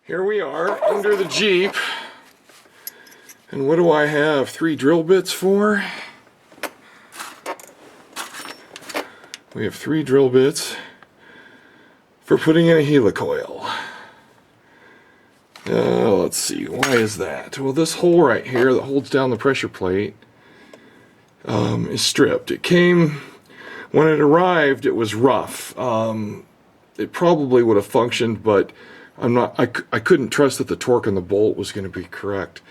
Here we are under the Jeep, and what do I have 3 drill bits for? We have 3 drill bits for putting in a HeliCoil. Let's see, why is that? Well, this hole right here that holds down the pressure plate is stripped. It came, when it arrived, it was rough. It probably would have functioned, but I couldn't trust that the torque on the bolt was going to be correct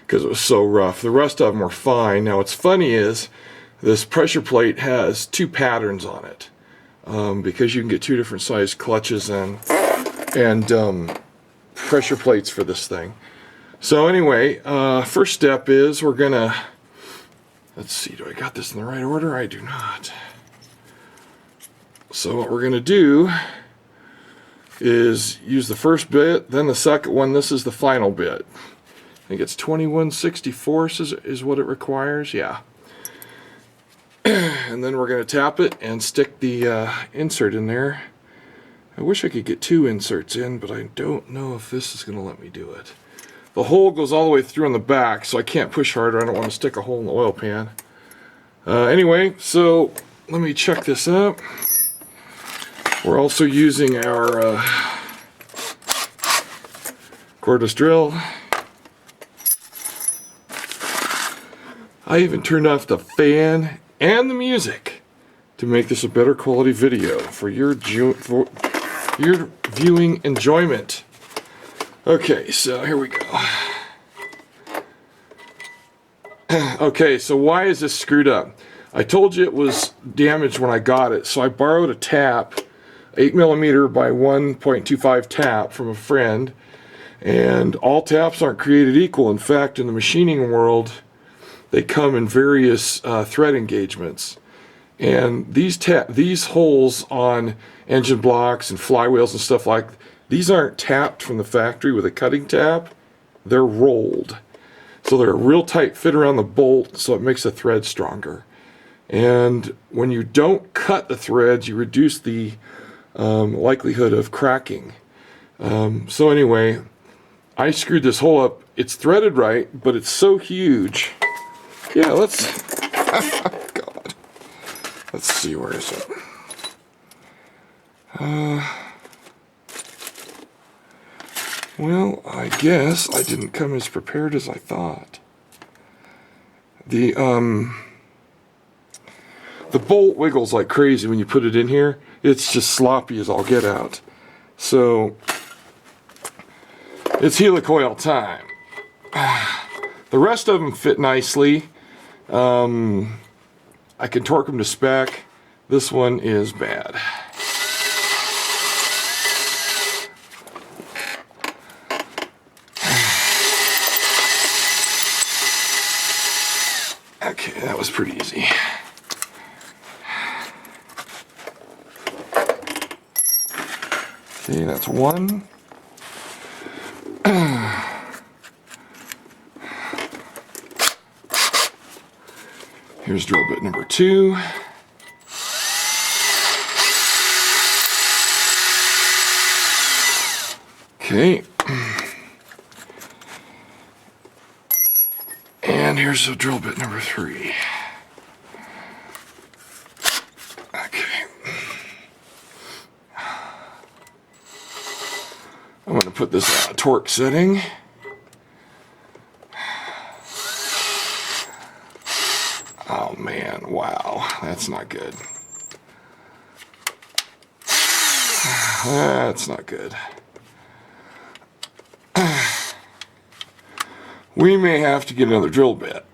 because it was so rough. The rest of them were fine. Now what's funny is this pressure plate has 2 patterns on it because you can get 2 different size clutches and pressure plates for this thing. So anyway, first step is we're gonna, let's see, do I got this in the right order? I do not. So what we're gonna do is use the first bit, then the second one. This is the final bit. I think it's 21/64 is what it requires. Yeah. And then we're going to tap it and stick the insert in there. I wish I could get 2 inserts in, but I don't know if this is going to let me do it. The hole goes all the way through in the back, so I can't push harder. I don't want to stick a hole in the oil pan. Anyway, so let me check this up. We're also using our cordless drill. I even turned off the fan and the music to make this a better quality video for your viewing enjoyment. Okay, so here we go. Okay, so why is this screwed up? I told you it was damaged when I got it, so I borrowed a tap, 8mm by 1.25 tap from a friend, and all taps aren't created equal. In fact, in the machining world, they come in various thread engagements, and these holes on engine blocks and flywheels and stuff like these aren't tapped from the factory with a cutting tap. They're rolled, so they're a real tight fit around the bolt, so it makes the thread stronger. And when you don't cut the threads, you reduce the likelihood of cracking. So anyway, I screwed this hole up. It's threaded right, but it's so huge. Yeah, let's God. Let's see, where is it? Well, I guess I didn't come as prepared as I thought. The bolt wiggles like crazy when you put it in here. It's just sloppy as all get out. So it's HeliCoil time. The rest of them fit nicely. I can torque them to spec. This one is bad. Okay, that was pretty easy. Okay, that's one. Here's drill bit number 2. Okay. And here's the drill bit number 3. Okay. I'm going to put this on a torque setting. Oh man, wow, that's not good. That's not good. We may have to get another drill bit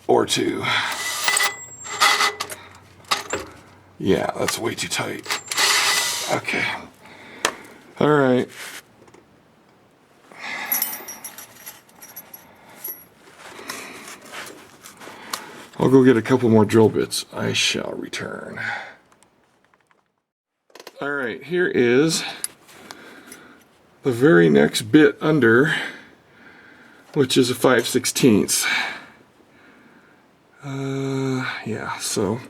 or 2. Yeah, that's way too tight. Okay. All right. I'll go get a couple more drill bits. I shall return. All right, here is the very next bit under, which is a 5/16. Yeah, so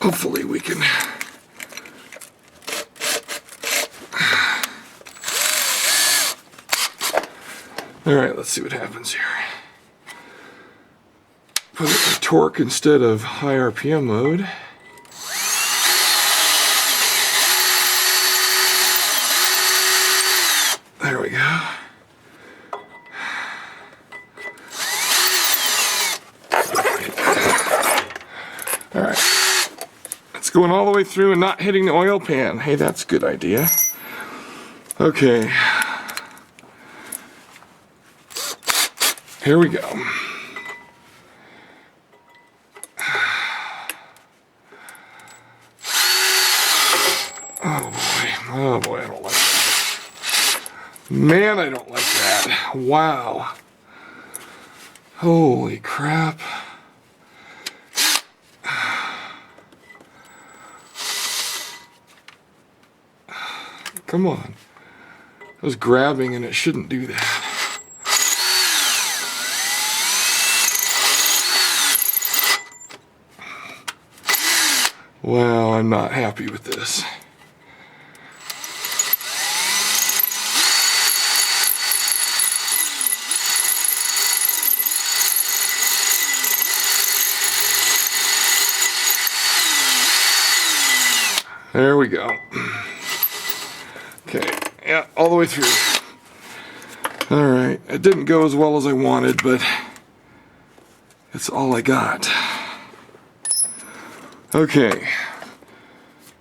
hopefully we can Alright, let's see what happens here. Put it in torque instead of high RPM mode. There we go. Alright. It's going all the way through and not hitting the oil pan. Hey, that's a good idea. Okay. Here we go. Oh boy, I don't like that. Man, I don't like that. Wow. Holy crap. Come on. I was grabbing and it shouldn't do that. Well, I'm not happy with this. There we go. Okay, yeah, all the way through. Alright, it didn't go as well as I wanted, but it's all I got. Okay,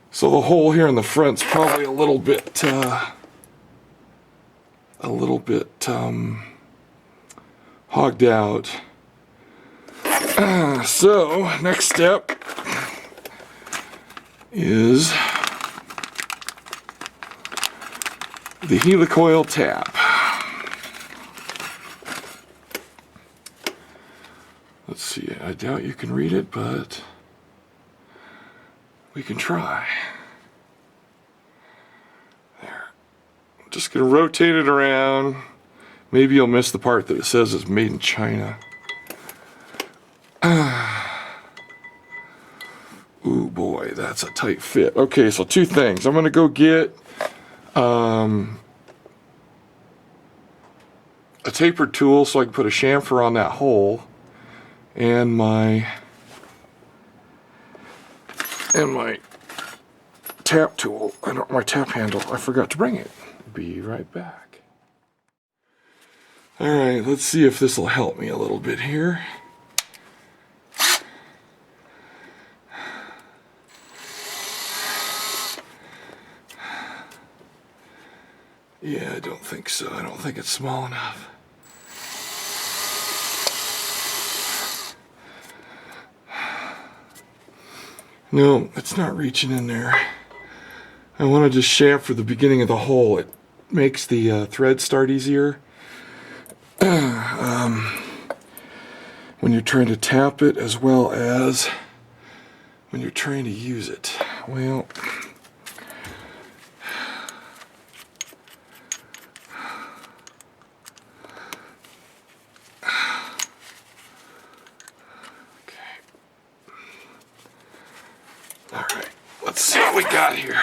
so the hole here in the front's probably a little bit hogged out. So, next step is the HeliCoil tap. Let's see, I doubt you can read it, but we can try. There. I'm just going to rotate it around. Maybe you'll miss the part that it says it's made in China. Ooh boy, that's a tight fit. Okay, so two things. I'm going to go get a tapered tool so I can put a chamfer on that hole, and my tap tool, my tap handle. I forgot to bring it. Be right back. Alright, let's see if this will help me a little bit here. Yeah, I don't think so. I don't think it's small enough. No, it's not reaching in there. I want to just chamfer the beginning of the hole. It makes the thread start easier. When you're trying to tap it as well as when you're trying to use it. Well, alright, let's see what we got here.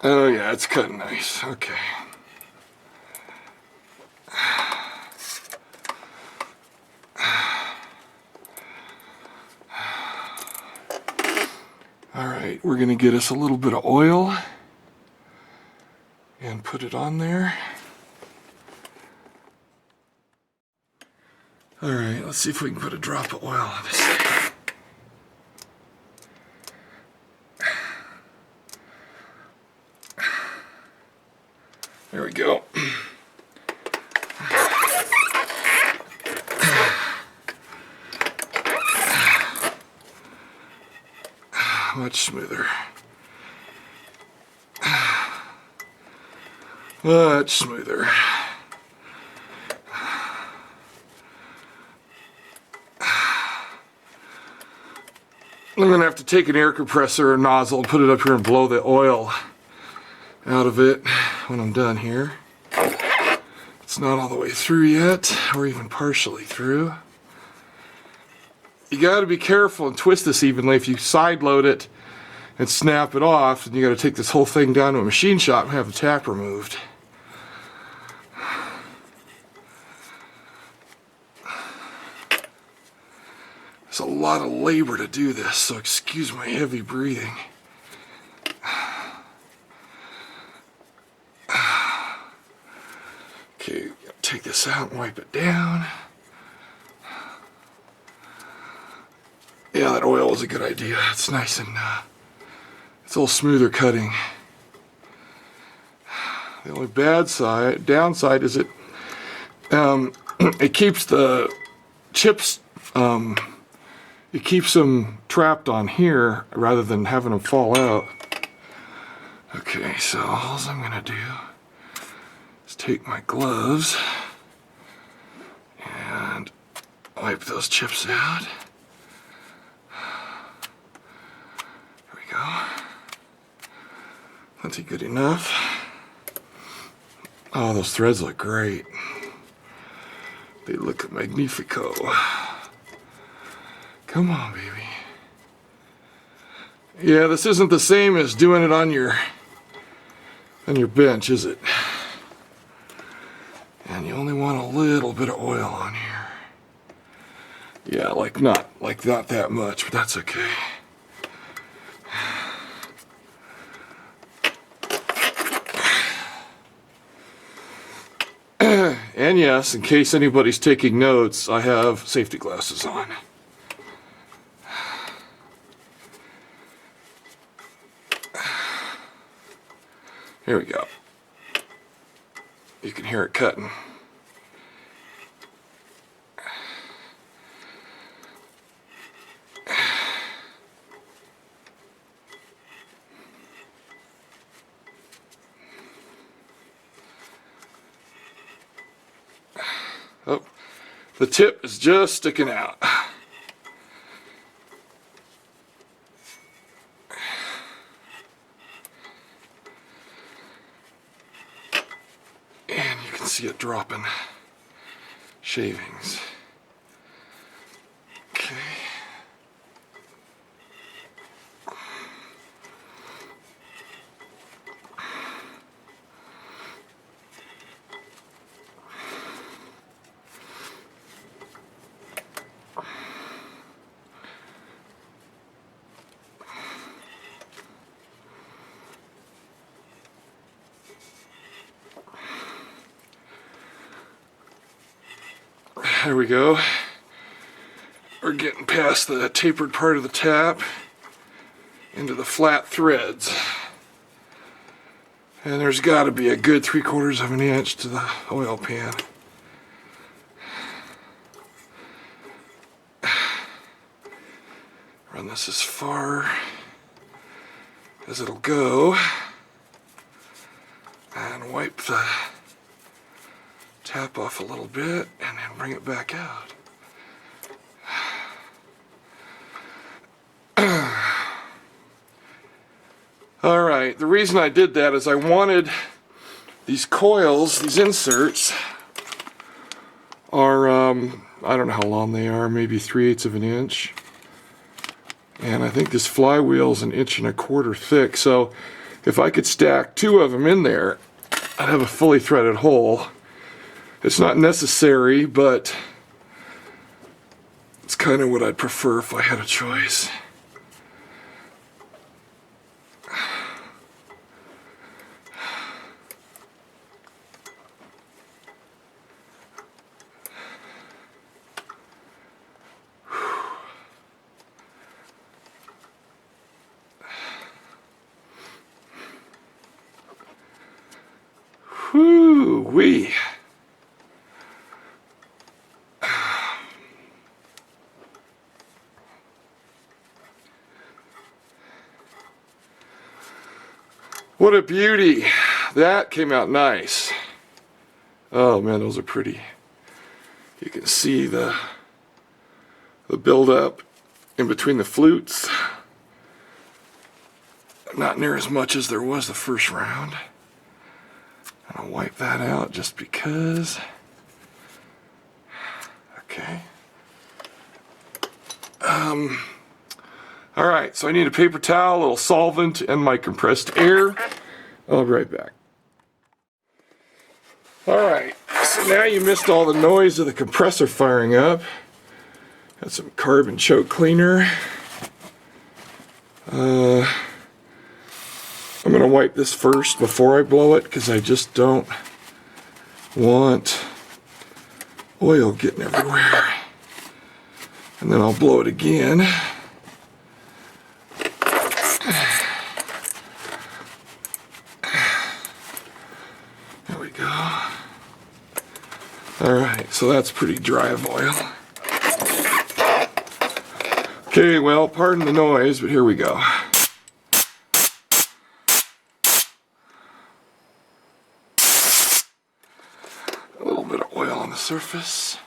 Oh yeah, it's cutting nice. Okay. Alright, we're going to get us a little bit of oil and put it on there. Alright, let's see if we can put a drop of oil on this thing. There we go. Much smoother. Much smoother. I'm going to have to take an air compressor or nozzle and put it up here and blow the oil out of it when I'm done here. It's It's not all the way through yet, or even partially through. You got to be careful and twist this evenly. If you side load it and snap it off, then you got to take this whole thing down to a machine shop and have the tap removed. It's a lot of labor to do this, so excuse my heavy breathing. Okay, take this out and wipe it down. Yeah, that oil was a good idea. It's nice and it's a little smoother cutting. The only downside is it it keeps the chips, it keeps them trapped on here rather than having them fall out. Okay, so all I'm gonna do is take my gloves and wipe those chips out. There we go. Plenty good enough. Oh, those threads look great. They look magnifico. Come on, baby. Yeah, this isn't the same as doing it on your bench, is it? And you only want a little bit of oil on here. Yeah, not that much, but that's okay. And yes, in case anybody's taking notes, I have safety glasses on. Here we go. You can hear it cutting. Oh, the tip is just sticking out. And you can see it dropping shavings. Okay. There we go. We're getting past the tapered part of the tap into the flat threads. And there's got to be a good 3/4 of an inch to the oil pan. Run this as far as it'll go and wipe the tap off a little bit and then bring it back out. Alright, the reason I did that is I wanted these coils, these inserts are, I don't know how long they are, maybe 3/8 of an inch. And I think this flywheel is 1.25 inches thick, so if I could stack 2 of them in there, I'd have a fully threaded hole. It's not necessary, but it's kind of what I'd prefer if I had a choice. Whoo-wee. What a beauty. That came out nice. Oh man, those are pretty. You can see the buildup in between the flutes. Not near as much as there was the first round. I'll wipe that out just because. Okay. Alright, so I need a paper towel, a little solvent, and my compressed air. I'll be right back. Alright, so now you missed all the noise of the compressor firing up. Got some carbon choke cleaner. I'm going to wipe this first before I blow it because I just don't want oil getting everywhere. And then I'll blow it again. There we go. Alright, so that's pretty dry of oil. Okay, well, pardon the noise, but here we go. A little bit of oil on the surface.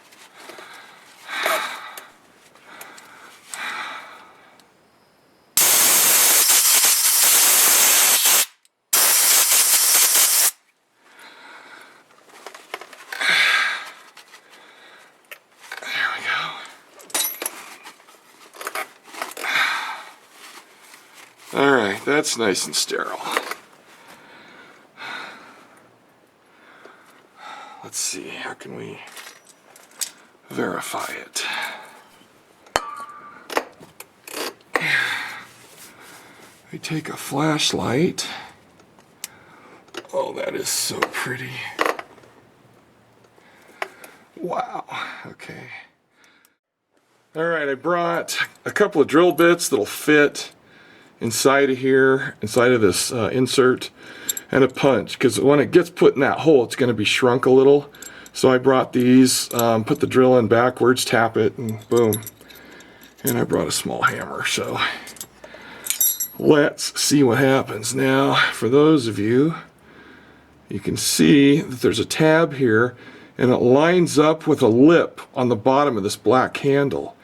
Alright, that's nice and sterile. Let's see, how can we verify it? We take a flashlight. Oh, that is so pretty. Wow, okay. Alright, I brought a couple of drill bits that'll fit inside of here, inside of this insert, and a punch, because when it gets put in that hole it's going to be shrunk a little. So I brought these, put the drill in backwards, tap it, and boom. And I brought a small hammer, so let's see what happens. Now, for those of you, you can see that there's a tab here, and it lines up with a lip on the bottom of this black handle.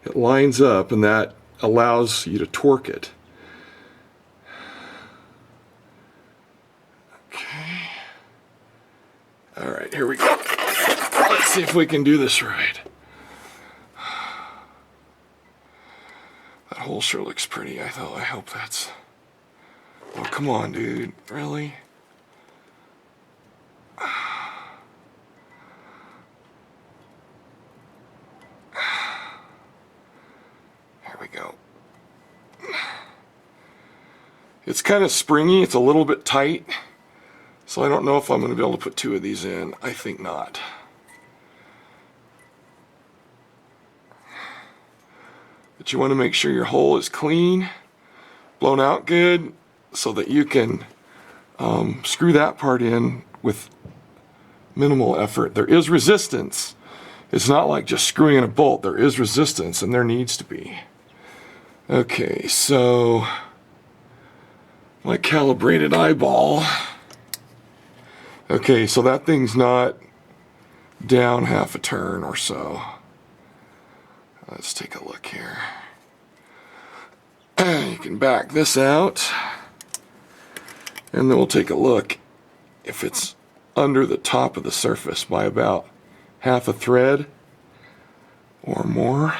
It lines up, and that allows you to torque it. Alright, here we go. Let's see if we can do this right. That hole sure looks pretty. I hope that's... Oh, come on, dude. Really? Here we go. It's kind of springy. It's a little bit tight. So I don't know if I'm going to be able to put two of these in. I think not. But you want to make sure your hole is clean, blown out good, so that you can screw that part in with minimal effort. There is resistance. It's not like just screwing in a bolt. There is resistance, and there needs to be. Okay, so my calibrated eyeball. Okay, so that thing's not down half a turn or so. Let's take a look here. You can back this out, and then we'll take a look if it's under the top of the surface by about half a thread or more.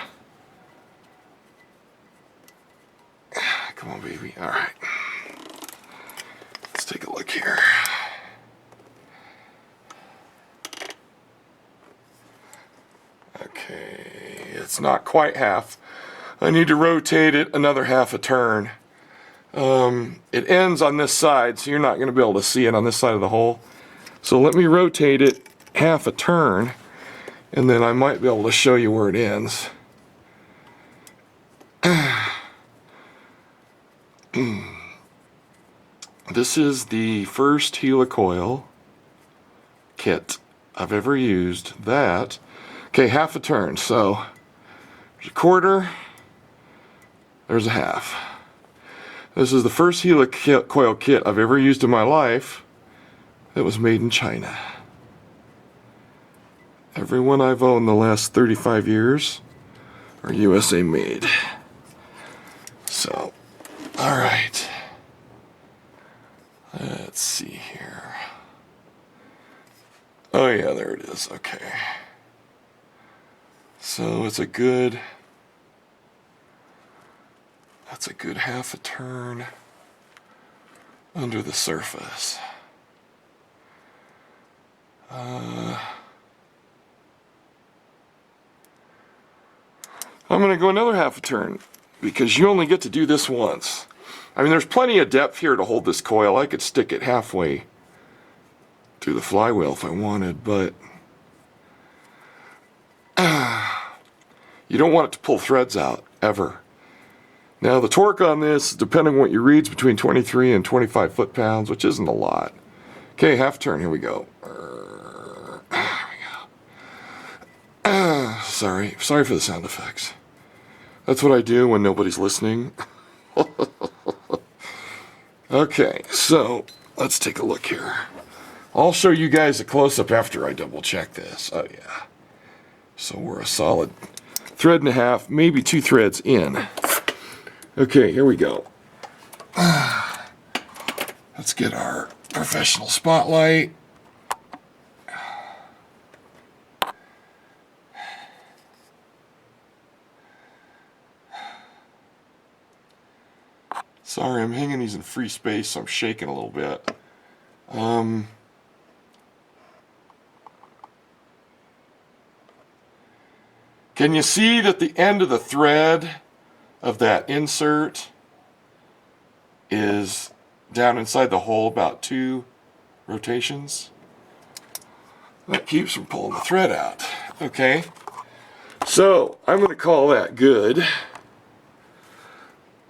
Come on, baby. All right. Let's take a look here. Okay, it's not quite half. I need to rotate it another half a turn. It ends on this side, so you're not going to be able to see it on this side of the hole. So let me rotate it half a turn, and then I might be able to show you where it ends. This is the first HeliCoil kit I've ever used. That, okay, half a turn. So there's a quarter, there's a half. This is the first HeliCoil kit I've ever used in my life that was made in China. Every one I've owned the last 35 years are USA made. So, all right. Let's see here. Oh yeah, there it is. Okay. So it's a good, that's a good half a turn under the surface. I'm going to go another half a turn because you only get to do this once. I mean, there's plenty of depth here to hold this coil. I could stick it halfway through the flywheel if I wanted, but you don't want it to pull threads out, ever. Now, the torque on this, depending on what you read, is between 23 and 25 foot-pounds, which isn't a lot. Okay, half turn, here we go. Sorry for the sound effects. That's what I do when nobody's listening. Okay, so let's take a look here. I'll show you guys a close-up after I double-check this. Oh, yeah. So we're a solid thread and a half, maybe 2 threads in. Okay, here we go. Let's get our professional spotlight. Sorry, I'm hanging these in free space, so I'm shaking a little bit. Can you see that the end of the thread of that insert is down inside the hole about 2 rotations? That keeps from pulling the thread out. Okay, so I'm going to call that good.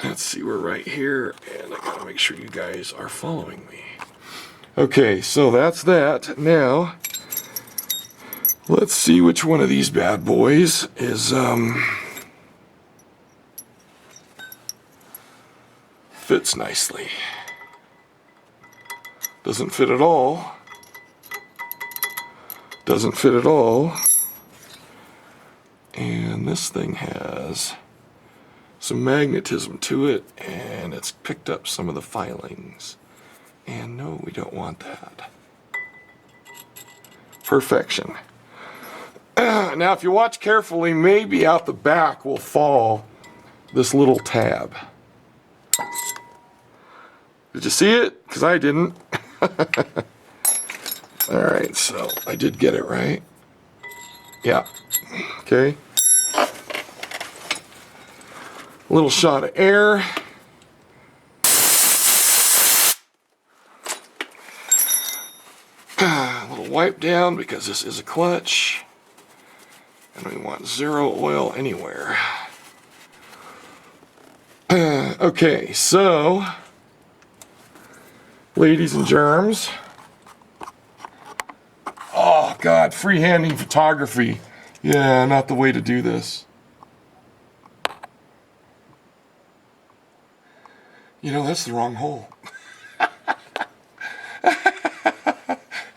Let's see, we're right here, and I gotta make sure you guys are following me. Okay, so that's that. Now, let's see which one of these bad boys is, fits nicely. Doesn't fit at all. Doesn't fit at all. And this thing has some magnetism to it, and it's picked up some of the filings. And no, we don't want that. Perfection. Now, if you watch carefully, maybe out the back will fall this little tab. Did you see it? Because I didn't. Alright, so I did get it right. Yeah. Okay. A little shot of air. A little wipe down because this is a clutch. And we want 0 oil anywhere. Okay, so, ladies and germs. Oh God, freehanding photography. Yeah, not the way to do this. You know, that's the wrong hole.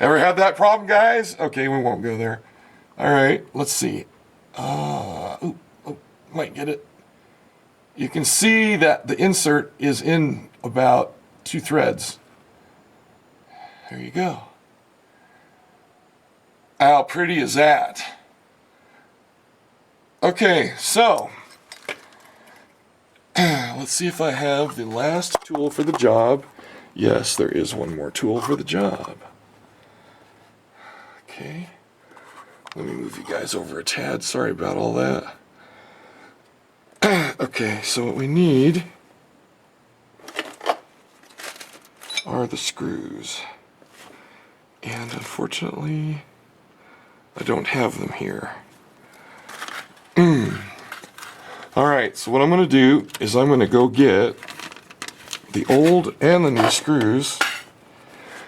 Ever had that problem, guys? Okay, we won't go there. All right, let's see. Might get it. You can see that the insert is in about 2 threads. There you go. How pretty is that? Okay, so let's see if I have the last tool for the job. Yes, there is one more tool for the job. Okay, let me move you guys over a tad. Sorry about all that. Okay, so what we need are the screws. And unfortunately, I don't have them here. Alright, so what I'm going to do is I'm going to go get the old and the new screws,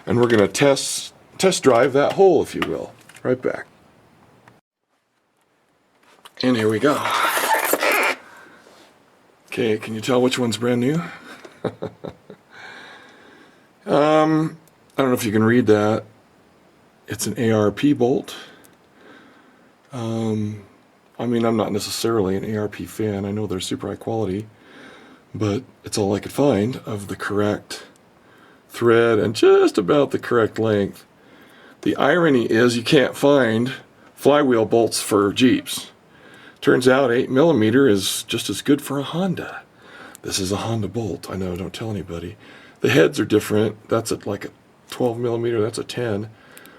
and we're going to test drive that hole, if you will. Right back. And here we go. Okay, can you tell which one's brand new? I don't know if you can read that. It's an ARP bolt. I mean, I'm not necessarily an ARP fan. I know they're super high quality, but it's all I could find of the correct thread and just about the correct length. The irony is you can't find flywheel bolts for Jeeps. Turns out 8mm is just as good for a Honda. This is a Honda bolt. I know, don't tell anybody. The heads are different. That's like a 12mm, that's a 10.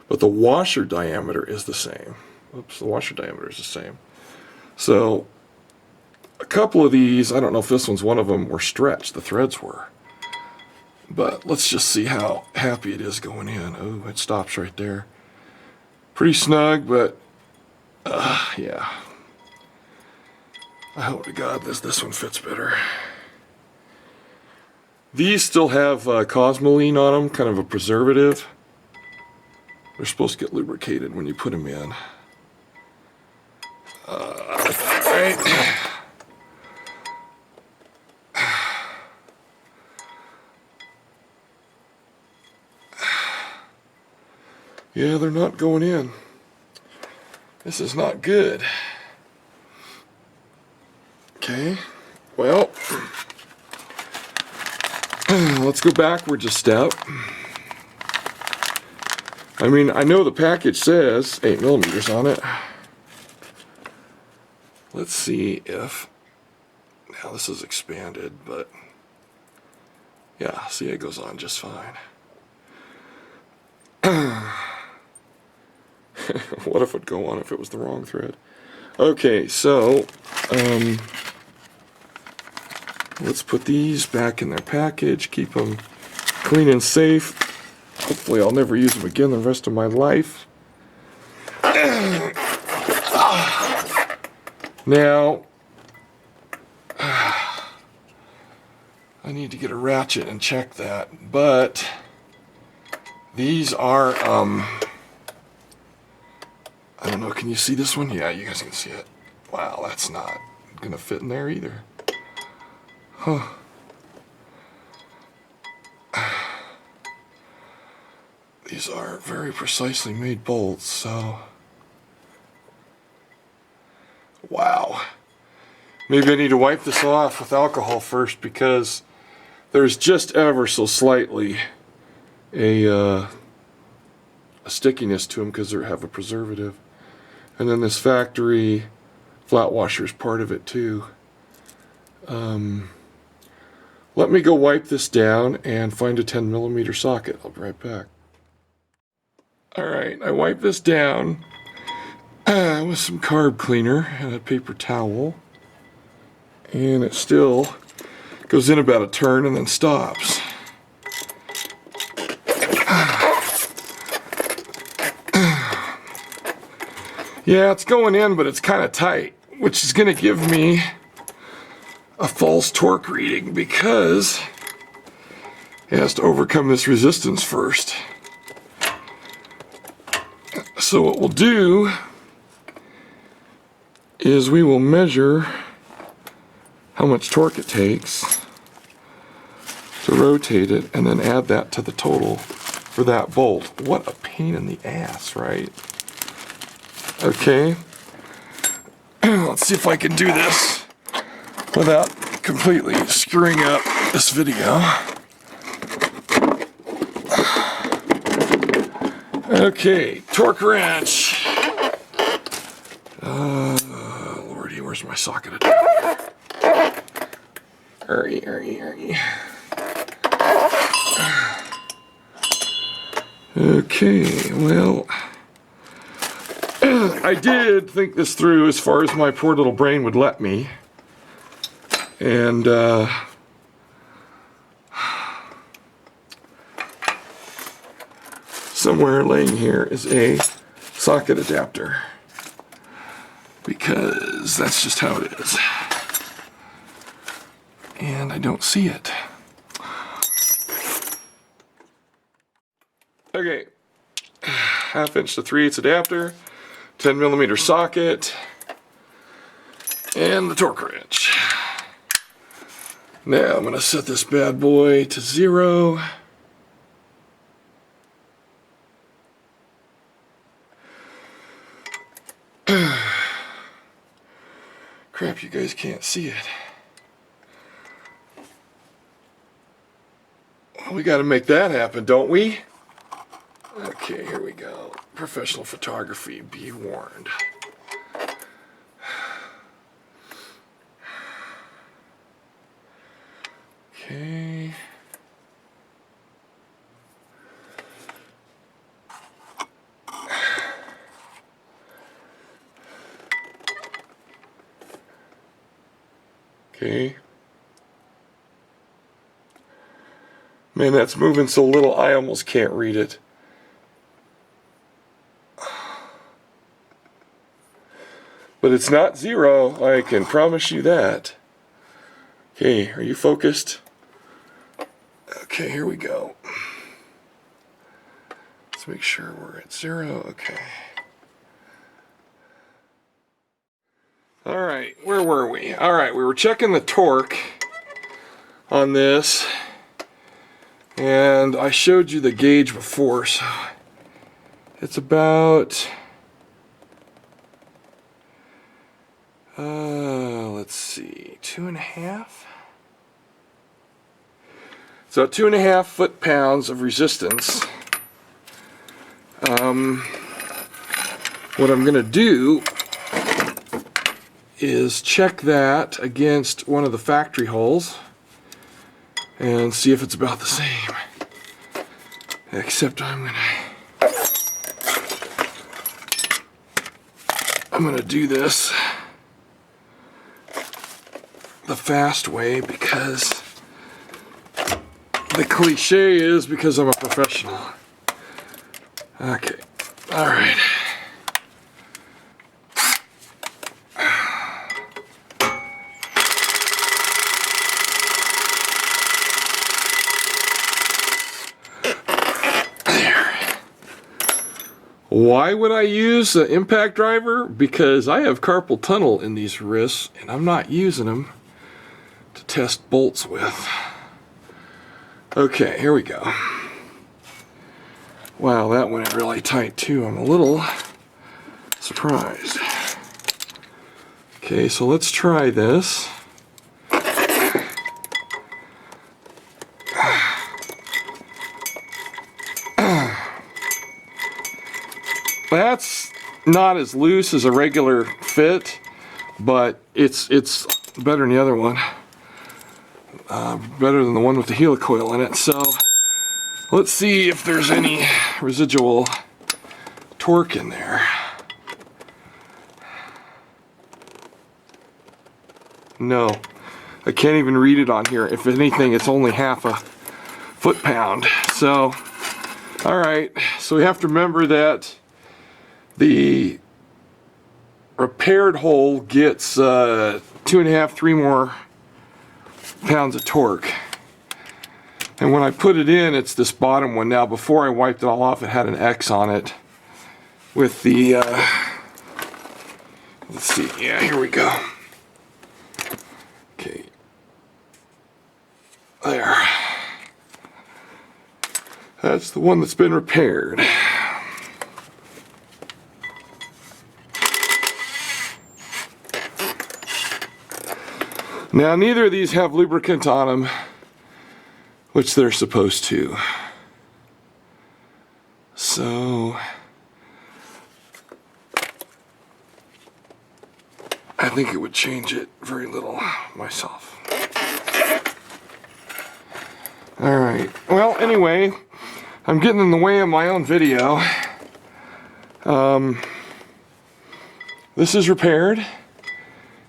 But the washer diameter is the same. Oops, the washer diameter is the same. So a couple of these, I don't know if this one's one of them, were stretched. The threads were. But let's just see how happy it is going in. Oh, it stops right there. Pretty snug, but yeah. I hope to God this one fits better. These still have Cosmoline on them, kind of a preservative. They're supposed to get lubricated when you put them in. Alright. Yeah, they're not going in. This is not good. Okay, well, let's go backwards a step. I mean, I know the package says 8mm on it. Let's see if, now this is expanded, but yeah, see, it goes on just fine. What if it would go on if it was the wrong thread? Okay, so let's put these back in their package, keep them clean and safe. Hopefully I'll never use them again the rest of my life. Now, I need to get a ratchet and check that, but these are, I don't know, can you see this one? Yeah, you guys can see it. Wow, that's not gonna fit in there either. Huh. These are very precisely made bolts, so... Wow. Maybe I need to wipe this off with alcohol first, because there's just ever so slightly a stickiness to them because they have a preservative. And then this factory flat washer is part of it too. Let me go wipe this down and find a 10mm socket. I'll be right back. Alright, I wiped this down with some carb cleaner and a paper towel. And it still goes in about a turn and then stops. Yeah, it's going in, but it's kind of tight, which is going to give me a false torque reading because it has to overcome this resistance first. So what we'll do is we will measure how much torque it takes to rotate it and then add that to the total for that bolt. What a pain in the ass, right? Okay, let's see if I can do this without completely screwing up this video. Okay, torque wrench. Lordy, where's my socket adapter? Hurry. Okay, well, I did think this through as far as my poor little brain would let me. And somewhere laying here is a socket adapter, because that's just how it is. And I don't see it. Okay, 1/2 inch to 3/8 adapter, 10mm socket, and the torque wrench. Now I'm going to set this bad boy to 0. Crap, you guys can't see it. Well, we got to make that happen, don't we? Okay. Okay, here we go. Professional photography, be warned. Okay. Okay. Man, that's moving so little I almost can't read it. But it's not 0, I can promise you that. Okay, are you focused? Okay, here we go. Let's make sure we're at 0. Okay. Alright, where were we? Alright, we were checking the torque on this. And I showed you the gauge before, so it's about, let's see, 2.5? So 2.5 foot-pounds of resistance. What I'm going to do is check that against one of the factory holes and see if it's about the same. Except I'm gonna do this the fast way, because the cliche is because I'm a professional. Okay, all right. Why would I use the impact driver? Because I have carpal tunnel in these wrists and I'm not using them to test bolts with. Okay, here we go. Wow, that went really tight too. I'm a little surprised. Okay, so let's try this. That's not as loose as a regular fit, but it's better than the other one. Better than the one with the HeliCoil in it. So let's see if there's any residual torque in there. No, I can't even read it on here. If anything, it's only half a foot-pound. So, all right. So we have to remember that the repaired hole gets 2.5, 3 more pounds of torque. And when I put it in, it's this bottom one. Now, before I wiped it all off, it had an X on it with the, let's see, yeah, here we go. Okay. There. That's the one that's been repaired. Now, neither of these have lubricant on them, which they're supposed to. So, I think it would change it very little myself. Alright, well, anyway, I'm getting in the way of my own video. This is repaired.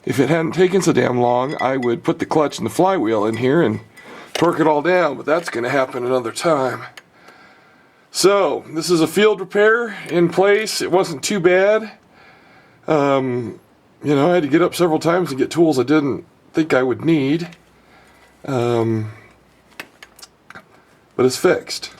If it hadn't taken so damn long, I would put the clutch and the flywheel in here and torque it all down, but that's going to happen another time. So, this is a field repair in place. It wasn't too bad. You know, I had to get up several times and get tools I didn't think I would need. But it's fixed.